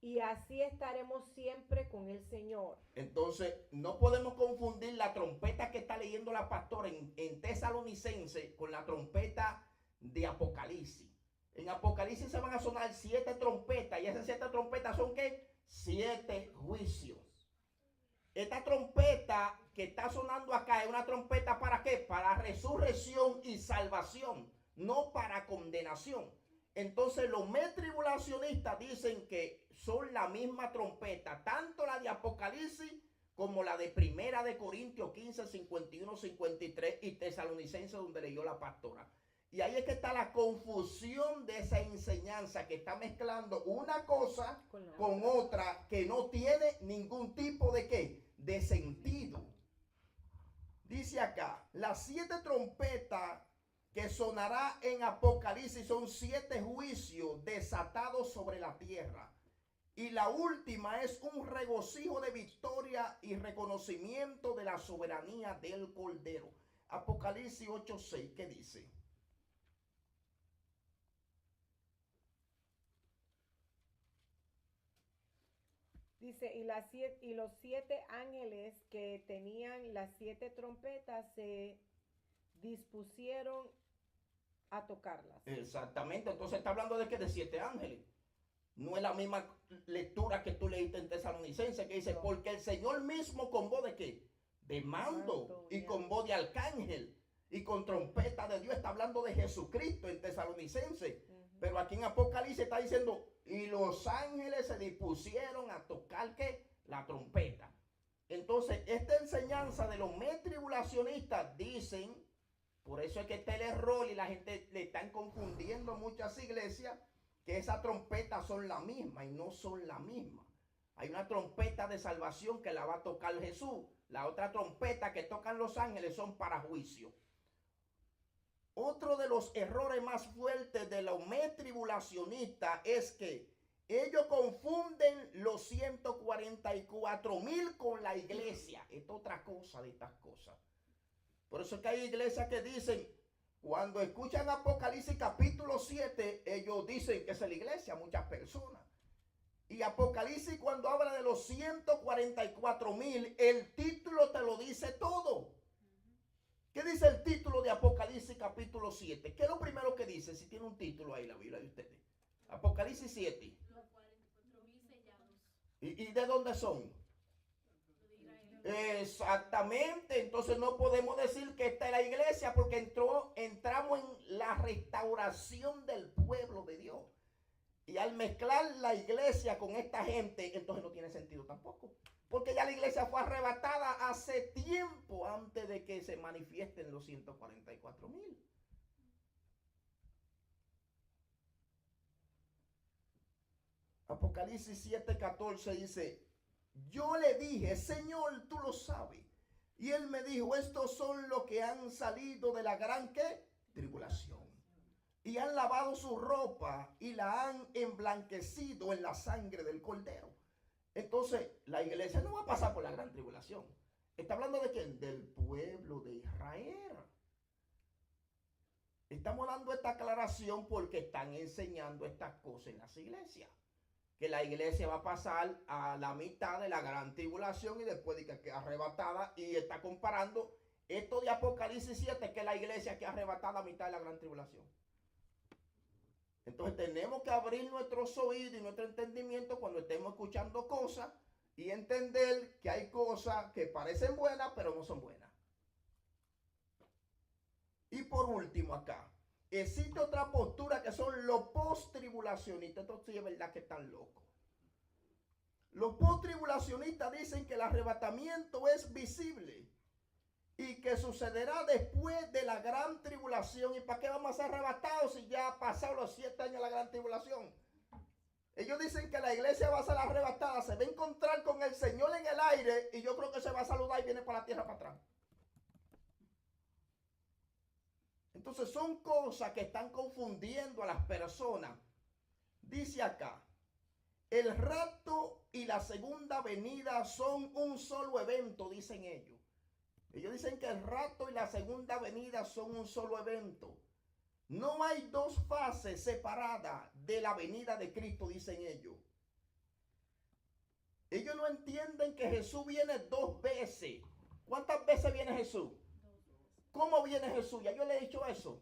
Y así estaremos siempre con el Señor. Entonces, no podemos confundir la trompeta que está leyendo la pastora en Tesalonicense con la trompeta de Apocalipsis. En Apocalipsis se van a sonar 7 trompetas y esas 7 trompetas son ¿qué? 7 juicios. Esta trompeta que está sonando acá es una trompeta ¿para qué? Para resurrección y salvación, no para condenación. Entonces los tribulacionistas dicen que son la misma trompeta, tanto la de Apocalipsis como la de Primera de Corintios 15, 51, 53 y Tesalonicense donde leyó la pastora. Y ahí es que está la confusión de esa enseñanza que está mezclando una cosa con otra que no tiene ningún tipo de ¿qué? De sentido. Dice acá, las 7 trompetas que sonará en Apocalipsis son 7 juicios desatados sobre la tierra. Y la última es un regocijo de victoria y reconocimiento de la soberanía del Cordero. Apocalipsis 8:6, ¿qué dice? Dice, y los 7 ángeles que tenían las 7 trompetas se dispusieron a tocarlas. Exactamente, entonces está hablando de que de 7 ángeles. No es la misma lectura que tú leíste en Tesalonicense, que dice, no. Porque el Señor mismo con voz de ¿qué? De mando y con voz de arcángel y con trompeta de Dios. Está hablando de Jesucristo en Tesalonicense. Pero aquí en Apocalipsis está diciendo, y los ángeles se dispusieron a tocar ¿qué? La trompeta. Entonces, esta enseñanza de los tribulacionistas dicen, por eso es que está el error y la gente le están confundiendo a muchas iglesias, que esas trompetas son la misma y no son la misma. Hay una trompeta de salvación que la va a tocar Jesús. La otra trompeta que tocan los ángeles son para juicio. Otro de los errores más fuertes de los tribulacionistas es que ellos confunden los 144,000 con la iglesia. Es otra cosa de estas cosas. Por eso es que hay iglesias que dicen, cuando escuchan Apocalipsis capítulo 7, ellos dicen que es la iglesia, muchas personas. Y Apocalipsis cuando habla de los 144,000, el título te lo dice todo. ¿Qué dice el título de Apocalipsis capítulo 7? ¿Qué es lo primero que dice? Si tiene un título ahí la Biblia de ustedes. Apocalipsis 7. Los 44,000 sellados. ¿Y de dónde son? Exactamente. Entonces no podemos decir que esta es la iglesia porque entramos en la restauración del pueblo de Dios. Y al mezclar la iglesia con esta gente, entonces no tiene sentido tampoco. Porque ya la iglesia fue arrebatada hace tiempo antes de que se manifiesten los 144,000. Apocalipsis 7:14 dice, yo le dije, Señor, tú lo sabes. Y él me dijo, estos son los que han salido de la gran ¿qué? Tribulación. Y han lavado su ropa y la han emblanquecido en la sangre del Cordero. Entonces, la iglesia no va a pasar por la gran tribulación. ¿Está hablando de quién? Del pueblo de Israel. Estamos dando esta aclaración porque están enseñando estas cosas en las iglesias. Que la iglesia va a pasar a la mitad de la gran tribulación y después de que quede arrebatada. Y está comparando esto de Apocalipsis 7, que es la iglesia que es arrebatada a mitad de la gran tribulación. Entonces tenemos que abrir nuestros oídos y nuestro entendimiento cuando estemos escuchando cosas y entender que hay cosas que parecen buenas, pero no son buenas. Y por último acá, existe otra postura que son los post-tribulacionistas. Esto sí es verdad que están locos. Los post-tribulacionistas dicen que el arrebatamiento es visible y que sucederá después de la gran tribulación. ¿Y para qué vamos a ser arrebatados si ya ha pasado los 7 años de la gran tribulación? Ellos dicen que la iglesia va a ser arrebatada, se va a encontrar con el Señor en el aire y yo creo que se va a saludar y viene para la tierra para atrás. Entonces son cosas que están confundiendo a las personas. Dice acá, el rapto y la segunda venida son un solo evento, dicen ellos. Ellos dicen que el rapto y la segunda venida son un solo evento. No hay dos fases separadas de la venida de Cristo, dicen ellos. Ellos no entienden que Jesús viene 2 veces. ¿Cuántas veces viene Jesús? ¿Cómo viene Jesús? Ya yo le he dicho eso.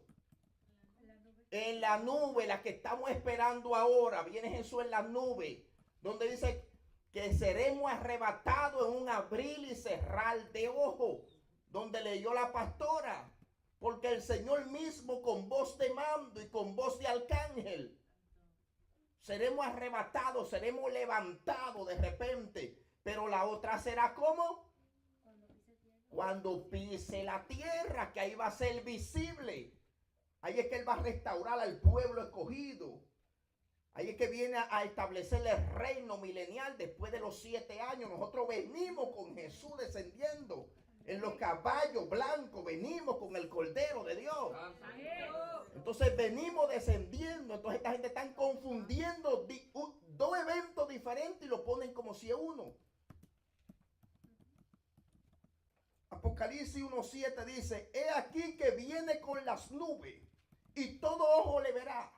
En la nube, la que estamos esperando ahora, viene Jesús en la nube, donde dice que seremos arrebatados en un abrir y cerrar de ojos, donde leyó la pastora, porque el Señor mismo con voz de mando y con voz de arcángel, seremos arrebatados, seremos levantados de repente, pero la otra será ¿cómo? Cuando pise la tierra, que ahí va a ser visible. Ahí es que Él va a restaurar al pueblo escogido. Ahí es que viene a establecer el reino milenial después de los 7 años. Nosotros venimos con Jesús descendiendo en los caballos blancos. Venimos con el Cordero de Dios. Entonces venimos descendiendo. Entonces esta gente está confundiendo 2 eventos diferentes y lo ponen como si es uno. Apocalipsis 1:7 dice, he aquí que viene con las nubes y todo ojo le verá.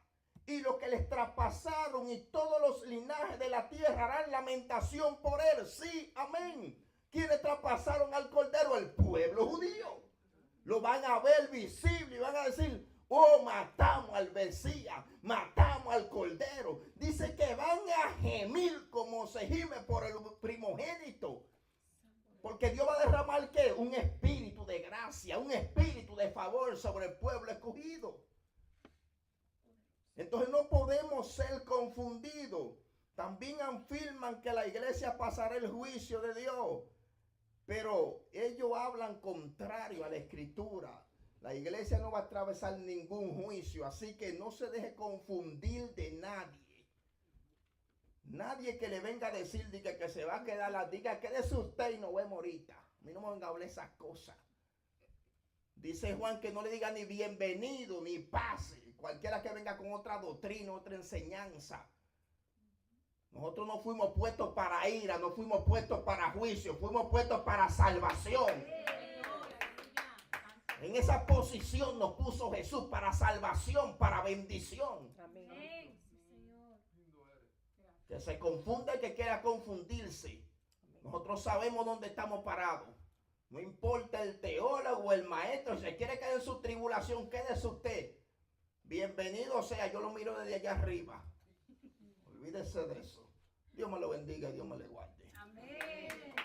Y los que les traspasaron y todos los linajes de la tierra harán lamentación por él. Sí, amén. ¿Quiénes traspasaron al Cordero? El pueblo judío. Lo van a ver visible y van a decir, oh, matamos al Mesías, matamos al Cordero. Dice que van a gemir como se gime por el primogénito. Porque Dios va a derramar ¿qué? Un espíritu de gracia, un espíritu de favor sobre el pueblo escogido. Entonces no podemos ser confundidos. También afirman que la iglesia pasará el juicio de Dios. Pero ellos hablan contrario a la escritura. La iglesia no va a atravesar ningún juicio. Así que no se deje confundir de nadie. Nadie que le venga a decir diga que se va a quedar, diga quédese usted y no vemos ahorita. A mí no me venga a hablar esas cosas. Dice Juan que no le diga ni bienvenido ni pase. Cualquiera que venga con otra doctrina, otra enseñanza. Nosotros no fuimos puestos para ira, no fuimos puestos para juicio, fuimos puestos para salvación. En esa posición nos puso Jesús para salvación, para bendición. Amén. Que se confunda el que quiera confundirse. Nosotros sabemos dónde estamos parados. No importa el teólogo o el maestro, si se quiere quedar en su tribulación, quédese usted. Bienvenido sea, yo lo miro desde allá arriba. Olvídese de eso. Dios me lo bendiga y Dios me le guarde. Amén.